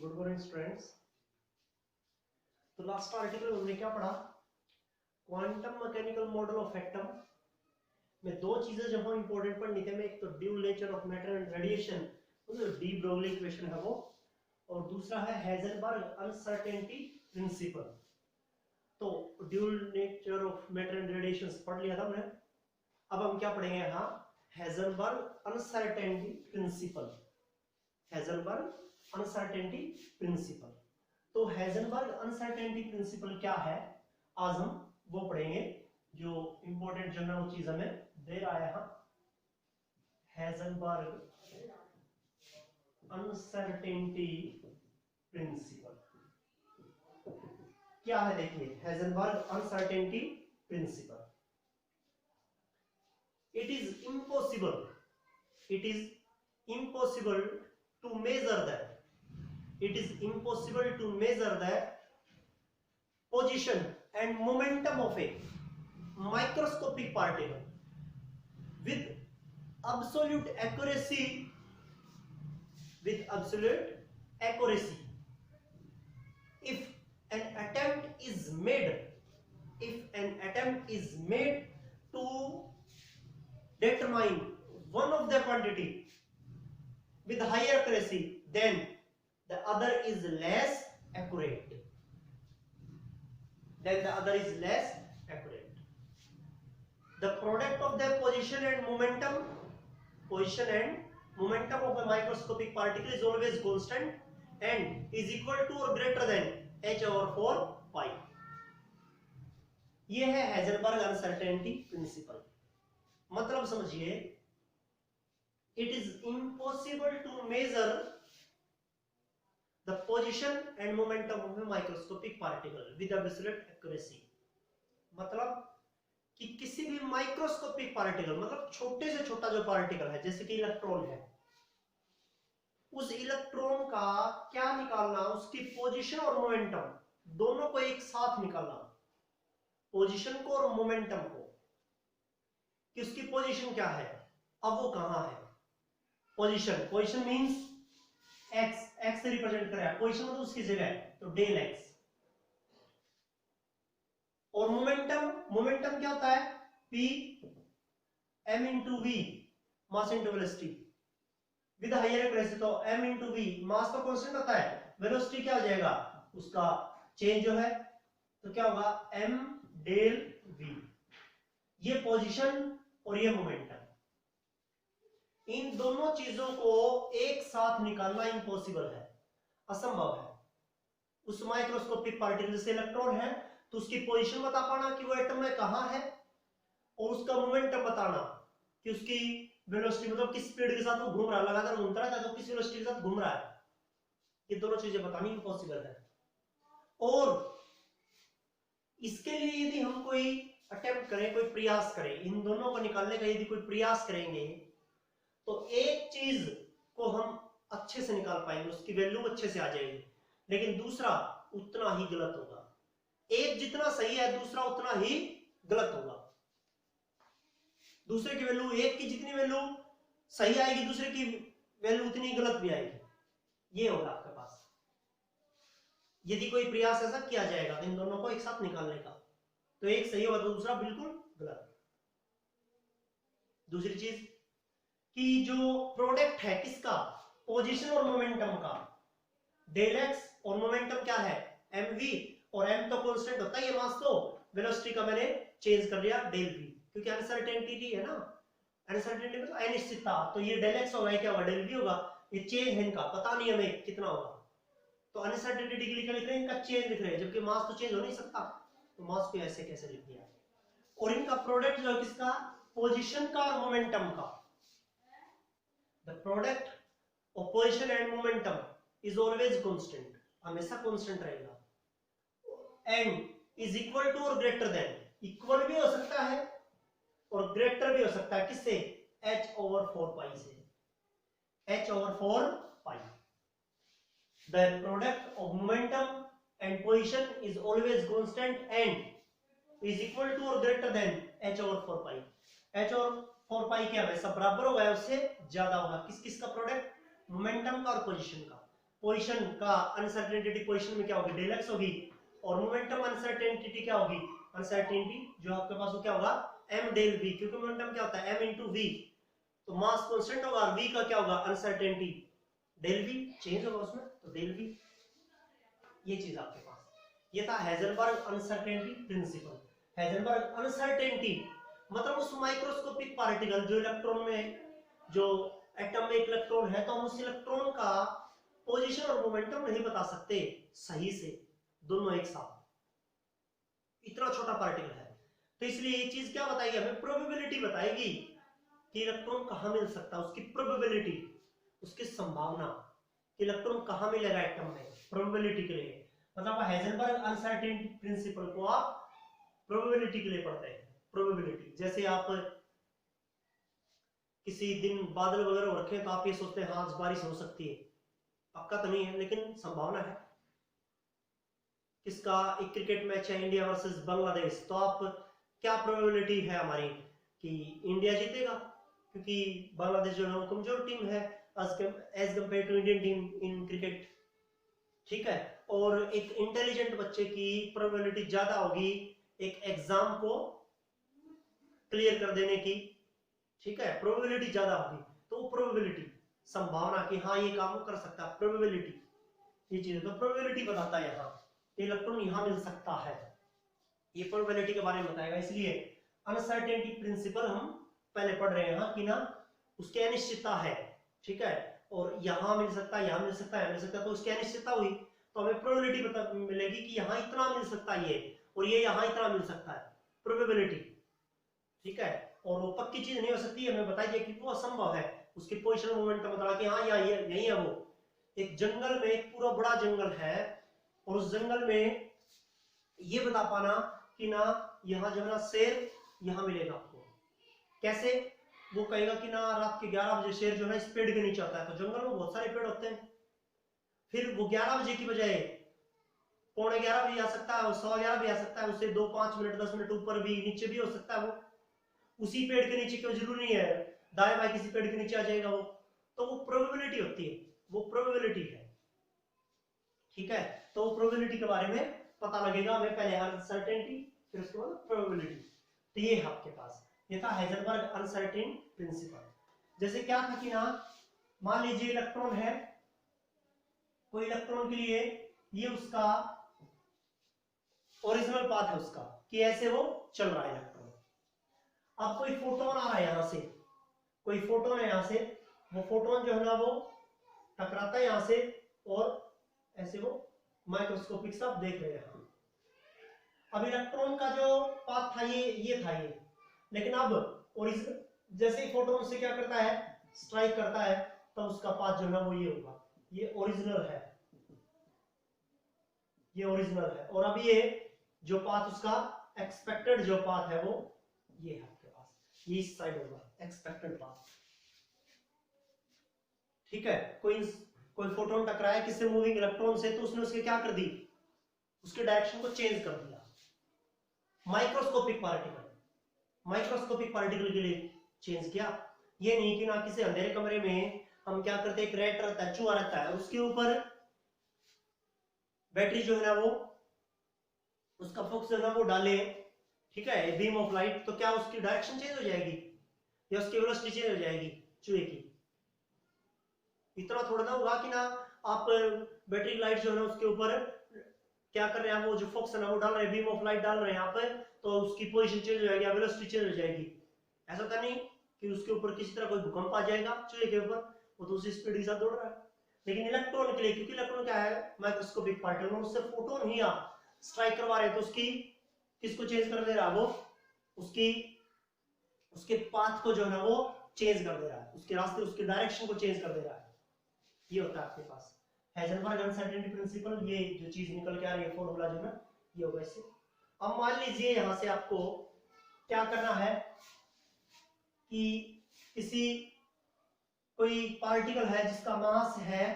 Good morning students. तो last article में हमने क्या पढ़ा? Quantum mechanical model of atom में दो चीजें जब हम इंपॉर्टेंट पढ़नी थी, एक तो dual nature of matter and radiation, जो डी ब्रोगली इक्वेशन है वो, और दूसरा है हाइजेनबर्ग अनसर्टेनिटी प्रिंसिपल। तो dual nature of matter and radiation पढ़ लिया था हमने। अब हम क्या पढ़ेंगे यहाँ? Heisenberg uncertainty principle. Heisenberg uncertainty principle. तो हाइजेनबर्ग अनसर्टेनिटी प्रिंसिपल क्या है, आज हम वो पढ़ेंगे। जो इंपॉर्टेंट जनरल चीज हमें दे रहा है यहाँ, हाइजेनबर्ग अनसर्टेनिटी प्रिंसिपल क्या है? देखिए, Heisenberg uncertainty principle. It is impossible to measure the position and momentum of a microscopic particle with absolute accuracy if an attempt is made to determine one of the quantity with higher accuracy, then the other is less accurate. The product of the position and momentum of a microscopic particle is always constant and is equal to or greater than h/4 pi. ये है Heisenberg uncertainty principle. मतलब समझिए, it is impossible to measure the position and momentum of a microscopic particle with absolute accuracy। मतलब कि किसी भी microscopic particle, मतलब छोटे से छोटा जो पार्टिकल है, जैसे कि इलेक्ट्रॉन है, उस इलेक्ट्रॉन का क्या निकालना, उसकी पोजीशन और मोमेंटम दोनों को एक साथ निकालना, पोजीशन को और मोमेंटम को, कि उसकी पोजीशन क्या है, अब वो कहां है। पोजीशन मींस एक्स से रिप्रेजेंट कर रहा है, पोजीशन मतलब उसकी जगह है, तो डेल एक्स। और मोमेंटम क्या होता है? P m into v, mass into velocity with higher accuracy. तो m इंटू वी, मास तो कांस्टेंट होता है, वेलोसिटी क्या हो जाएगा, उसका चेंज जो है, तो क्या होगा, m डेल v। ये पोजीशन और ये मोमेंटम, इन दोनों चीजों को एक साथ निकालना इम्पॉसिबल है, असंभव है। उस माइक्रोस्कोपिक पार्टिकल जैसे इलेक्ट्रॉन है, तो उसकी पोजीशन बता पाना कि वो एटम में कहां है, और उसका मोमेंटम बताना कि उसकी वेलोसिटी, मतलब किस स्पीड के साथ वो घूम रहा है, लगातार घूमता रहता है तो किस वेलोसिटी के साथ घूम रहा है। ये दोनों चीजें बतानी इम्पॉसिबल है। और इसके लिए यदि हम कोई अटेम्प्ट करें, कोई प्रयास करें, इन दोनों को निकालने का यदि कोई प्रयास करेंगे, तो एक चीज को हम अच्छे से निकाल पाएंगे, उसकी वैल्यू अच्छे से आ जाएगी, लेकिन दूसरा उतना ही गलत होगा। एक जितना सही है, दूसरा उतना ही गलत होगा। दूसरे की वैल्यू, एक की जितनी वैल्यू सही आएगी, दूसरे की वैल्यू उतनी गलत भी आएगी। ये होगा आपके पास, यदि कोई प्रयास ऐसा किया जाएगा इन दोनों को एक साथ निकालने का, तो एक सही होगा तो दूसरा बिल्कुल गलत। दूसरी चीज कि जो प्रोडक्ट है किसका, पोजीशन और मोमेंटम का, डेल एक्स, और मोमेंटम क्या है, एम वी, और एम तो कांस्टेंट होता है, ये मास तो वेलोसिटी का मैंने चेंज कर लिया डेल वी, क्योंकि अनसर्टेनिटी है ना, अनसर्टेनिटी मतलब अनिश्चितता, तो ये डेल एक्स होगा, क्या होगा, डेल वी होगा। ये चेंज है इनका, पता नहीं हमें कितना होगा, तो अनसर्टेनिटी के लिए क्या लिख रहे हैं, इनका चेंज लिख रहे हैं, जबकि मास तो चेंज हो नहीं सकता, तो मास को ऐसे कैसे लिख दिया। और इनका प्रोडक्ट जो है किसका, पोजीशन का और मोमेंटम का। The product of position and momentum is always constant, हमेशा constant रहेगा, and is equal to or greater than, equal भी हो सकता है और greater भी हो सकता है, किससे, h/4 pi से, h/4 pi। The product of momentum and position is always constant and is equal to or greater than h/4 pi। h/4 pi क्या है, सब बराबर होगा, उससे ज्यादा होगा। किस किस का प्रोडक्ट, मोमेंटम का और पोजीशन का। पोजीशन का अनसर्टेनिटी पोजीशन में क्या होगी, डेल एक्स होगी, और मोमेंटम अनसर्टेनिटी क्या होगी, अनसर्टेनिटी जो आपके पास वो क्या होगा, m डेल v, क्योंकि मोमेंटम क्या होता है m इंटू वी, तो मास कांस्टेंट होगा और v का क्या होगा, अनसर्टेनिटी डेल v चेंज होगा उसमें, तो डेल v, ये चीज आपके पास, ये था Heisenberg uncertainty principle. Heisenberg uncertainty मतलब उस माइक्रोस्कोपिक पार्टिकल जो इलेक्ट्रॉन में, जो एटम में इलेक्ट्रॉन है, तो हम उस इलेक्ट्रॉन का पोजीशन और मोमेंटम नहीं बता सकते सही से दोनों एक साथ, इतना छोटा पार्टिकल है। तो इसलिए ये चीज क्या बताएगी हमें, प्रोबेबिलिटी बताएगी कि इलेक्ट्रॉन कहां मिल सकता है, उसकी प्रोबेबिलिटी, उसकी संभावना कि इलेक्ट्रॉन कहां मिलेगा एटम में, प्रोबेबिलिटी के लिए। मतलब हेजनबर्ग अनसर्टेनिटी प्रिंसिपल को आप प्रोबेबिलिटी के लिए पढ़ते हैं। प्रोबेबिलिटी जैसे आप किसी दिन बादल वगैरह रखे तो आप ये सोचते हैं हाँ आज बारिश हो सकती है, पक्का तो नहीं है लेकिन संभावना है। किसका एक क्रिकेट मैच है इंडिया वर्सेस बांग्लादेश, तो आप क्या प्रोबेबिलिटी है हमारी कि इंडिया जीतेगा, क्योंकि बांग्लादेश जो है कमजोर टीम है as compared to Indian team in cricket, ठीक है। और एक इंटेलिजेंट बच्चे की प्रोबेबिलिटी ज्यादा होगी एक एग्जाम को क्लियर कर देने की, ठीक है, प्रोबेबिलिटी ज्यादा होगी, तो प्रोबेबिलिटी संभावना कि हाँ ये काम कर सकता है, प्रोबेबिलिटी ये चीज, तो प्रोबेबिलिटी बताता है यहाँ इलेक्ट्रॉन यहाँ मिल सकता है, ये प्रोबेबिलिटी के बारे में बताएगा। इसलिए अनसर्टेनिटी प्रिंसिपल हम पहले पढ़ रहे हैं यहाँ कि ना उसकी अनिश्चितता है, ठीक है, और यहाँ मिल सकता है, यहाँ मिल सकता है, यहाँ मिल सकता है, तो उसकी अनिश्चितता हुई तो हमें प्रोबेबिलिटी पता मिलेगी कि यहाँ इतना मिल सकता है ये, और ये यहाँ इतना मिल सकता है, प्रोबेबिलिटी, ठीक है। और वो पक्की चीज नहीं हो सकती है, हमें बताइए कि वो असंभव है, उसकी पोजीशन मोमेंटम बता कि हाँ यहाँ यही है वो। एक जंगल में एक पूरा बड़ा जंगल है और उस जंगल में ये बता पाना कि ना यहाँ जो है ना शेर यहाँ मिलेगा आपको, कैसे, वो कहेगा कि ना रात के 11 बजे शेर जो है इस पेड़ के नीचे आता है, तो जंगल में बहुत सारे पेड़ होते हैं, फिर वो 11 बजे की बजाय 11:15 भी आ सकता है, 11:15 भी आ सकता है, उससे 2-5 मिनट 10 मिनट ऊपर भी नीचे भी हो सकता है, वो उसी पेड़ के नीचे, क्यों जरूरी नहीं है दाएं बाएं किसी पेड़ के नीचे आ जाएगा वो, तो वो प्रोबेबिलिटी होती है, वो प्रोबेबिलिटी है, ठीक है। तो वो प्रोबेबिलिटी के बारे में पता लगेगा हमें, पहले अनसर्टेनिटी फिर उसके बाद प्रोबेबिलिटी, तो ये है आपके पास, ये था हेजनबर्ग अनसर्टेन प्रिंसिपल। जैसे क्या था कि ना मान लीजिए इलेक्ट्रॉन है, कोई इलेक्ट्रॉन के लिए ये उसका ओरिजिनल पाथ है उसका कि ऐसे वो चल रहा है इलेक्ट्रॉन, अब कोई फोटोन आ रहा है यहां से, कोई फोटोन है यहां से, वो फोटोन जो है ना वो टकराता है यहां से और ऐसे वो माइक्रोस्कोपिक से आप देख रहे हैं। अब इलेक्ट्रॉन का जो पाथ था ये था ये, लेकिन अब ओरिजिनल जैसे ही फोटोन से क्या करता है, स्ट्राइक करता है, तो उसका पाथ जो है ना वो ये होगा, ये ओरिजिनल है, ये ओरिजिनल है, और अब ये जो पाथ उसका एक्सपेक्टेड जो पाथ है वो ये है आपके पास, ये इस साइड होगा एक्सपेक्टेड पाथ, ठीक है। कोई फोटोन टकराया किससे, मूविंग इलेक्ट्रॉन से, तो उसने उसके क्या कर दी, उसके डायरेक्शन को चेंज कर दिया। माइक्रोस्कोपिक पार्टिकल के लिए चेंज किया, ये नहीं कि ना किसी अंधेरे कमरे में हम क्या करते हैं, एक रेट रहता है, चूहा रहता है, उसके ऊपर बैटरी जो है ना वो उसका फोकस जो है ना वो डाले, ठीक है, बीम ऑफ लाइट, तो क्या उसकी डायरेक्शन चेंज हो जाएगी या उसकी वेलोसिटी चेंज हो जाएगी चूहे की, इतना थोड़ा ना होगा कि ना आप बैटरी लाइट जो है ना उसके ऊपर क्या कर रहे हैं, वो जो फोकस है ना वो डाल रहे हैं, बीम ऑफ लाइट डाल रहे हैं यहाँ पे, तो उसकी पोजीशन चेंज हो जाएगी, वेलोसिटी चेंज हो जाएगी, ऐसा तो नहीं कि उसके ऊपर किसी तरह कोई भूकंप आ जाएगा चूहे के ऊपर, वो तो उसी स्पीड के साथ दौड़ रहा है। लेकिन इलेक्ट्रॉन के लिए, क्योंकि इलेक्ट्रॉन क्या है माइक्रोस्कोपिक पार्टिकल, उससे फोटोन ही आप स्ट्राइक करवा रहे हैं, तो उसकी किसको चेंज कर दे रहा है, वो उसके पाथ को जो है ना वो चेंज कर दे रहा है, उसके रास्ते उसके डायरेक्शन को चेंज कर दे रहा है, ये होता है आपके पास हेजनबर्ग अनसर्टेनिटी प्रिंसिपल। ये जो चीज निकल के आ रही है फॉर्मूला जो है ये होगा इससे। अब मान लीजिए यहां से आपको क्या करना है कि किसी कोई पार्टिकल है जिसका मास है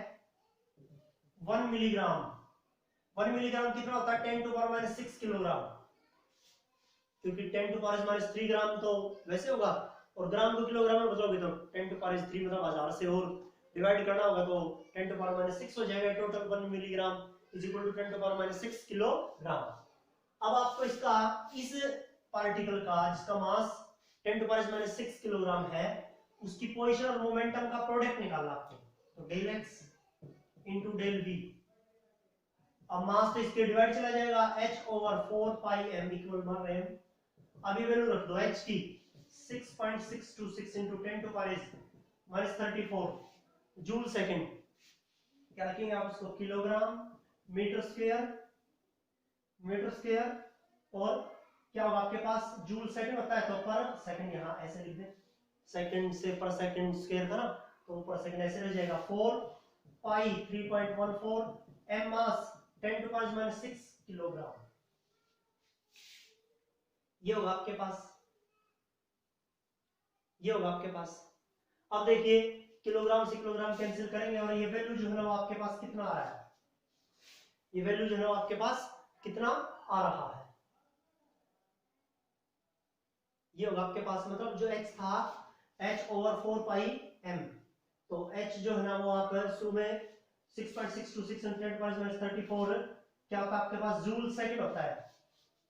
1 मिलीग्राम, 1 मिलीग्राम कितना होता है 10 टू पावर -6 किलोग्राम, क्योंकि 10 टू पावर -3 ग्राम तो वैसे होगा, और ग्राम को किलोग्राम में बदलोगे तो 10 टू पावर 3 मतलब 1000 से और डिवाइड करना होगा तो 10 टू पावर -6 हो जाएगा। Total 1 milligram is equal to 10 to power -6 kilogram. अब आपको इसका इस पार्टिकल का जिसका मास 10 टू पावर -6 किलोग्राम है उसकी पोजीशन और मोमेंटम का प्रोडक्ट निकालना आपको। तो del x into del v। अब मास तो इसके डिवाइड चला जाएगा h ओवर 4 पाई m इक्वल 1 m। अब ये वैल्यू रख दो h की 6.626 into 10 to power -34 joule second. क्या लिखेंगे आप उसको? किलोग्राम मीटर स्क्वायर और क्या होगा आपके पास? जूल सेकंड होता है तो पर सेकंड यहाँ ऐसे लिख दें। सेकंड से पर सेकंड स्क्वायर था ना तो पर सेकंड ऐसे रह जाएगा। 4 pi 3.14 m mass 10 to power -6 kilogram. ये होगा आपके पास। अब देखिए किलोग्राम से किलोग्राम कैंसिल करेंगे और ये वैल्यू जो है ना वो आपके पास कितना आ रहा है? ये वैल्यू जो है ना वो आपके पास कितना आ रहा है? ये होगा आपके पास, मतलब जो h था h ओवर 4 पाई m, तो h जो है ना वो आप शुरू में 6.626 into 10 पावर -34 क्या होता है आपके पास? जूल सेकंड होता है,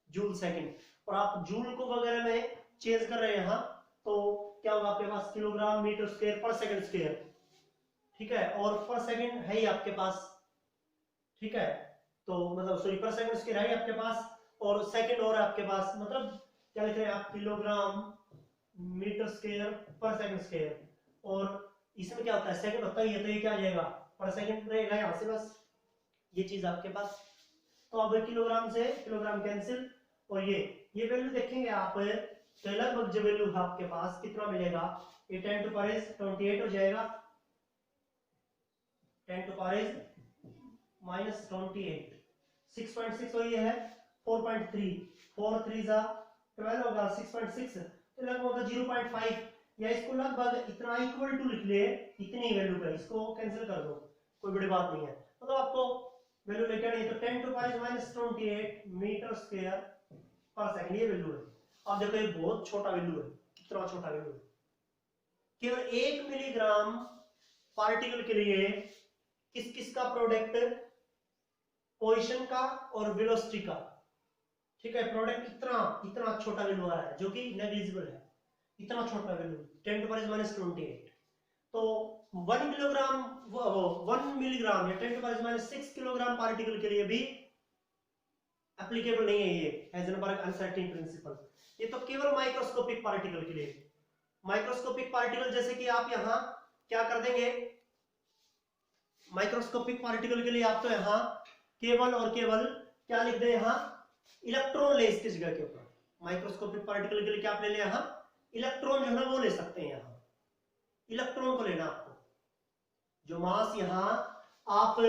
जूल सेकंड। और आप जूल को वगैरह में चेंज कर रहे हैं यहाँ तो क्या होगा आपके पास? किलोग्राम मीटर स्क्वायर पर सेकंड स्क्वायर, ठीक है। और पर सेकंड है ही आपके पास, ठीक है। तो मतलब सॉरी पर सेकंड स्क्वायर है ही आपके पास और सेकंड और आपके पास, मतलब क्या लिख रहे हैं आप? किलोग्राम मीटर स्क्वायर पर सेकंड स्क्वायर। और इसमें क्या होता है? सेकंड होता ही है तो ये क्या आ जाएगा? पर सेकंड रहेगा यहाँ से, बस ये चीज आपके पास। तो अब किलोग्राम से किलोग्राम कैंसिल और ये वैल्यू देखेंगे आप तो लगभग जो वैल्यू है आपके पास कितना मिलेगा? ये 10 टू पावर 28 हो जाएगा। 10 टू पावर -28 6.6 और ये है 4.3 4 3 जा 12 होगा 6.6 तो लगभग होगा 0.5 या इसको लगभग इतना इक्वल टू लिख ले, इतनी वैल्यू का इसको कैंसिल कर दो, कोई बड़ी बात नहीं है। मतलब आपको वैल्यू लेके आनी है तो 10 टू पावर -28 मीटर स्क्वायर पर सेकंड ये वैल्यू है। अब देखो ये बहुत छोटा वैल्यू है, कितना छोटा वैल्यू है। केवल 1 मिलीग्राम पार्टिकल के लिए किस किस का प्रोडक्ट? पोजीशन का और वेलोसिटी का, ठीक है। प्रोडक्ट इतना छोटा वैल्यू आ रहा है जो कि नेग्लिजिबल है, इतना छोटा वैल्यू 10 टू पावर -28। तो 1 किलोग्राम 1 मिलीग्राम या 10 टू पावर -6 किलोग्राम पार्टिकल के लिए भी एप्लीकेबल नहीं है ये हाइजेनबर्ग अनसर्टेनिटी प्रिंसिपल। ये तो केवल माइक्रोस्कोपिक पार्टिकल के लिए। माइक्रोस्कोपिक पार्टिकल जैसे कि आप यहां क्या कर देंगे? माइक्रोस्कोपिक पार्टिकल के लिए आप तो यहां केवल और केवल क्या लिख दे? यहां इलेक्ट्रॉन ले इसकी जगह के ऊपर। माइक्रोस्कोपिक पार्टिकल के लिए क्या आप ले लें? यहां इलेक्ट्रॉन जो है ना वो ले सकते हैं। यहां इलेक्ट्रॉन को लेना आपको। जो मास यहां आप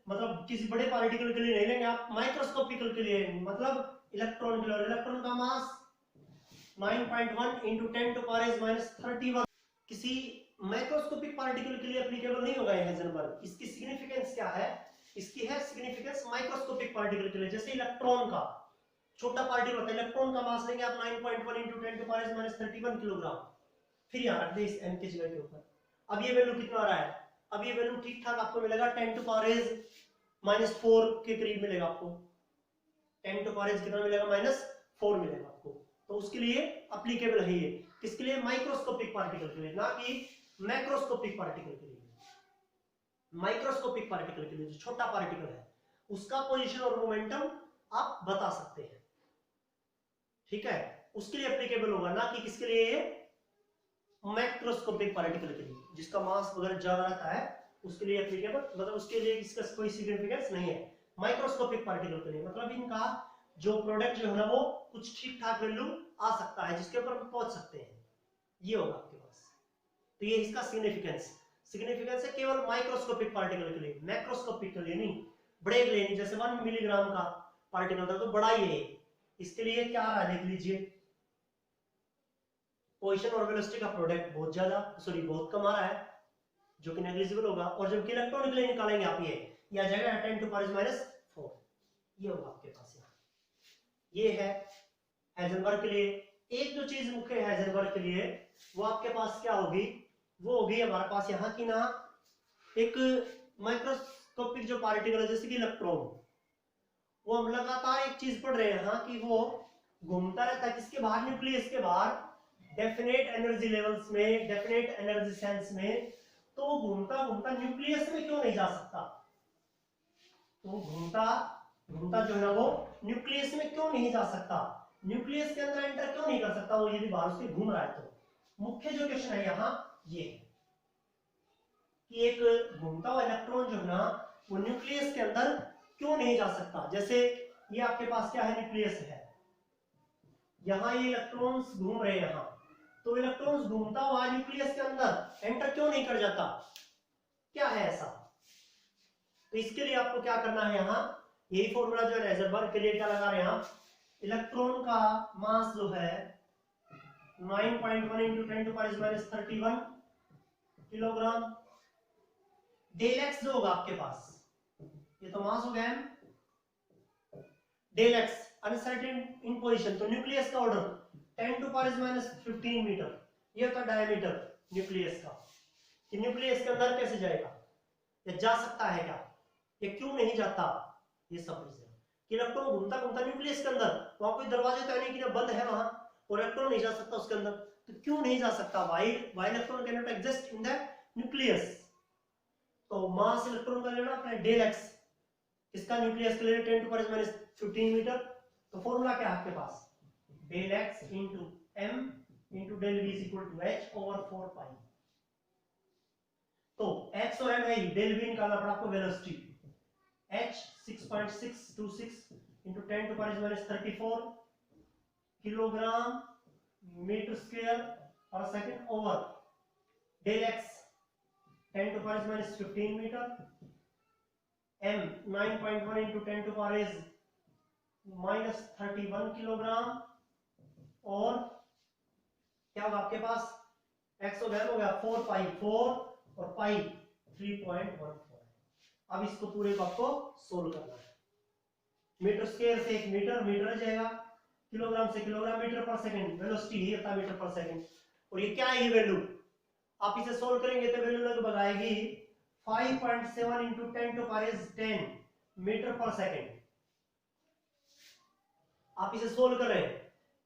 मतलब किसी बड़े पार्टिकल के लिए नहीं लेंगे आप, माइक्रोस्कोपिकल के लिए मतलब इलेक्ट्रॉन के लिए। इलेक्ट्रॉन का मास 9.1 इंटू 10 टू पावर -31 किसी माइक्रोस्कोपिक पार्टिकल के लिए एप्लीकेबल नहीं होगा ये हाइजेनबर्ग। इसकी सिग्निफिकेंस क्या है? इसकी है सिग्निफिकेंस माइक्रोस्कोपिक पार्टिकल के लिए। जैसे इलेक्ट्रॉन का छोटा पार्टिकल होता है, इलेक्ट्रॉन का मास लेंगे आप 9.1 इंटू 10 टू पावर -31 किलोग्राम, फिर यहाँ रख दे इस m की जगह के ऊपर। अब ये वैल्यू कितना आ रहा है? अब ये वैल्यू ठीक ठाक आपको मिलेगा 10 टू पावर -4 के करीब मिलेगा आपको। 10 टू पावर कितना मिलेगा? -4 मिलेगा आपको। तो उसके लिए एप्लीकेबल है ये। किसके लिए? माइक्रोस्कोपिक पार्टिकल के लिए, ना कि मैक्रोस्कोपिक पार्टिकल के लिए। माइक्रोस्कोपिक पार्टिकल के लिए जो छोटा पार्टिकल है उसका पोजीशन और मोमेंटम आप बता सकते हैं, ठीक है। उसके लिए एप्लीकेबल होगा, ना कि किसके लिए? मैक्रोस्कोपिक पार्टिकल के लिए जिसका मास वगैरह ज्यादा रहता है उसके लिए एप्लीकेबल, मतलब उसके लिए इसका कोई सिग्निफिकेंस नहीं है। माइक्रोस्कोपिक पार्टिकल के लिए मतलब इनका जो प्रोडक्ट जो है ना वो कुछ ठीक ठाक वैल्यू आ सकता है जिसके ऊपर पहुंच सकते हैं। ये होगा आपके पास। तो ये इसका सिग्निफिकेंस है केवल माइक्रोस्कोपिक पार्टिकल के लिए, मैक्रोस्कोपिक के लिए नहीं, बड़े के लिए नहीं। जैसे 1 मिलीग्राम का पार्टिकल था तो बड़ा ही है, इसके लिए क्या आ रहा है देख लीजिए। पोजीशन और वेलोसिटी का प्रोडक्ट बहुत कम आ रहा है जो कि नेग्लिजिबल होगा। और जबकि इलेक्ट्रॉन के लिए निकालेंगे आप ये आ जाएगा 10 टू पावर -4। ये होगा आपके पास यहाँ। ये है हाइजेनबर्ग के लिए। एक जो चीज मुख्य है हाइजेनबर्ग के लिए वो आपके पास क्या होगी? वो होगी हमारे पास यहाँ की ना एक माइक्रोस्कोपिक जो पार्टिकल है जैसे कि इलेक्ट्रॉन, वो हम लगातार एक चीज पढ़ रहे हैं हाँ कि वो घूमता रहता है किसके बाहर, न्यूक्लियस के बाहर, डेफिनेट एनर्जी लेवल्स में, डेफिनेट एनर्जी सेल्स में। तो वो घूमता घूमता न्यूक्लियस में क्यों नहीं जा सकता? तो घूमता घूमता जो है वो न्यूक्लियस में क्यों नहीं जा सकता, न्यूक्लियस के अंदर एंटर क्यों नहीं कर सकता वो, यदि बाहर उसके घूम रहा है तो। मुख्य जो क्वेश्चन है यहाँ ये कि एक घूमता हुआ इलेक्ट्रॉन जो है ना वो न्यूक्लियस के अंदर क्यों नहीं जा सकता। जैसे ये आपके पास क्या है, न्यूक्लियस है, यहाँ ये इलेक्ट्रॉन्स घूम रहे हैं यहाँ, तो इलेक्ट्रॉन्स घूमता हुआ न्यूक्लियस के अंदर एंटर क्यों नहीं कर जाता, क्या है ऐसा? तो इसके लिए आपको क्या करना है, यहाँ यही फॉर्मूला जो है हाइजेनबर्ग के लिए क्या लगा रहे हैं हम, इलेक्ट्रॉन का मास जो है 9.1 into 10 to power minus 31 kilogram, del x जो होगा आपके पास, ये तो मास हो गया, del x uncertain in position, तो न्यूक्लियस का order 10 to power minus 15 metre, ये होता डायमीटर न्यूक्लियस का। कि न्यूक्लियस के अंदर कैसे जाएगा, या जा सकता है क्या, ये क्यों नहीं जाता, ये सब कि इलेक्ट्रॉन घूमता घूमता न्यूक्लियस के अंदर, वहां कोई दरवाजे तो है नहीं कि बंद है वहां और इलेक्ट्रॉन नहीं जा सकता उसके अंदर, तो क्यों नहीं जा सकता, why electron can not exist in the nucleus. तो मास इलेक्ट्रॉन का लेना अपने डेल एक्स, इसका न्यूक्लियस के लिए 10 टू पावर माइनस 15 मीटर, तो फॉर्मूला क्या है आपके पास, del x into m into del v is equal to h over 4 pi. तो x और m है, डेल v निकालना पड़ा आपको, velocity h 6.626 into 10 to power minus 34 kilogram metre square पर second over del x 10 to power minus 15 metre, m 9.1 into 10 to power minus 31 kilogram, और क्या होगा आपके पास, x हो गया 4 पाई 4 और पाई 3.14। अब इसको पूरे को आपको सोल्व करना है, मीटर स्क्वायर से 1 मीटर, मीटर आ जाएगा, किलोग्राम से किलोग्राम, मीटर पर सेकंड, वेलोसिटी ही होता है मीटर पर सेकंड, और ये क्या है, ये वैल्यू आप इसे सोल्व करेंगे तो वैल्यू लगभग आएगी 5.7 into 10 to power 10 मीटर पर सेकंड। आप इसे सोल्व कर रहे हैं,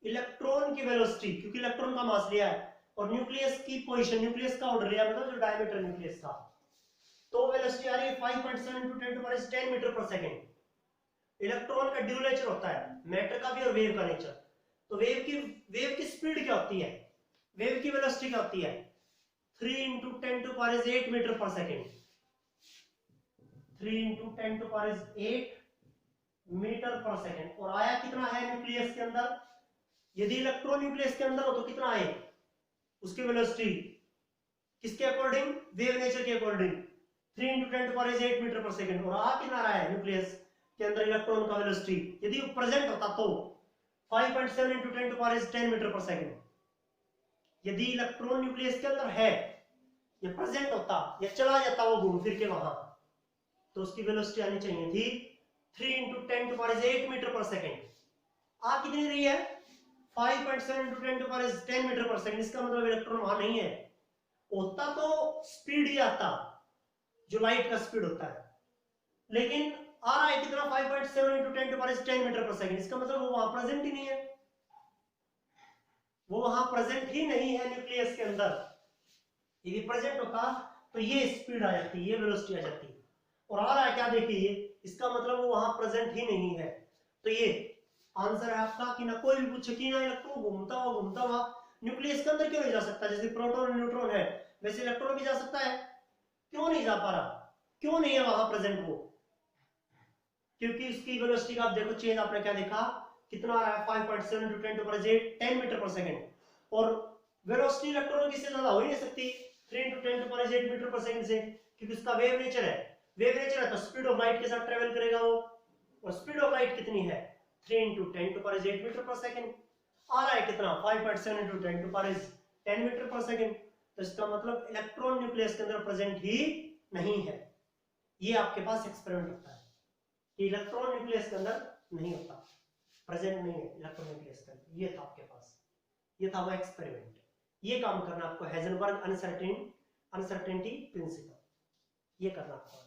इलेक्ट्रॉन की वेलोसिटी, क्योंकि इलेक्ट्रॉन का मास लिया है, और न्यूक्लियस की पोजीशन, न्यूक्लियस का ऑर्डर लिया, मतलब जो डायमीटर न्यूक्लियस का, तो वेलोसिटी आ रही है 5.7 into 10 to power 10 मीटर पर सेकंड। इलेक्ट्रॉन का ड्यू नेचर होता है, मैटर का भी और वेव का नेचर, तो वेव की स्पीड क्या होती है, वेव की वेलोसिटी क्या होती है, 3 into 10 to power 8 मीटर पर सेकंड, 3 into 10 to power 8 मीटर पर सेकंड, और आया कितना है न्यूक्लियस के अंदर, यदि इलेक्ट्रॉन न्यूक्लियस के अंदर हो तो कितना आए, उसकी वेलोसिटी किसके अकॉर्डिंग, वेव नेचर के according 3 into 10 to power 8 metre पर सेकंड, और आ कितना रहा है न्यूक्लियस के अंदर इलेक्ट्रॉन का वेलोसिटी, यदि वो प्रेजेंट होता तो 5.7 into 10 to power 10 मीटर पर सेकंड। यदि इलेक्ट्रॉन न्यूक्लियस के अंदर है, ये प्रेजेंट होता या चला जाता वो घूम फिर के वहां, तो उसकी वेलोसिटी आनी चाहिए थी 3 into 10 to power 8 मीटर पर सेकंड। आ कितनी रही है, 5.7 into 10 to power 10 मीटर पर सेकंड, इसका मतलब इलेक्ट्रॉन वहां नहीं है, होता तो स्पीड ही आता जो लाइट का स्पीड होता है, लेकिन आ रहा है कितना 5.7 into 10 to power 10 मीटर पर सेकंड, इसका मतलब वो वहां प्रेजेंट ही नहीं है, वो वहां प्रेजेंट ही नहीं है न्यूक्लियस के अंदर। यदि प्रेजेंट होता तो ये स्पीड आ जाती, ये वेलोसिटी आ जाती, और आ रहा है क्या, देखिए इसका मतलब वो वहां प्रेजेंट ही नहीं है। तो ये आंसर है आपका कि ना कोई भी पूछे कि ना इलेक्ट्रॉन घूमता हुआ न्यूक्लियस के अंदर क्यों नहीं जा सकता, जैसे प्रोटॉन और न्यूट्रॉन है वैसे इलेक्ट्रॉन भी जा सकता है, क्यों नहीं जा पा रहा, क्यों नहीं है वहां प्रेजेंट वो, क्योंकि उसकी वेलोसिटी का आप देखो चेंज, आपने क्या देखा, कितना आ रहा है 5.7 into 10 to power 8 10 मीटर पर सेकंड, और वेलोसिटी इलेक्ट्रॉन की से ज्यादा हो ही नहीं सकती 3 into 10 to power 8 मीटर पर सेकंड से, क्योंकि उसका वेव नेचर है, वेव नेचर है तो स्पीड ऑफ लाइट के साथ ट्रेवल करेगा वो, और स्पीड ऑफ लाइट कितनी है 3 into 10 to power 8 मीटर पर सेकंड, आ रहा है कितना 5.7 into 10 to power 10 मीटर पर सेकंड, तो इसका मतलब इलेक्ट्रॉन न्यूक्लियस के अंदर प्रेजेंट ही नहीं है। ये आपके पास एक्सपेरिमेंट होता है कि इलेक्ट्रॉन न्यूक्लियस के अंदर नहीं होता, प्रेजेंट नहीं है इलेक्ट्रॉन न्यूक्लियस के अंदर, ये था आपके पास, ये था वो एक्सपेरिमेंट, ये काम करना आपको हाइजेनबर्ग अनसर्टेनिटी प्रिंसिपल। ये करना आपको।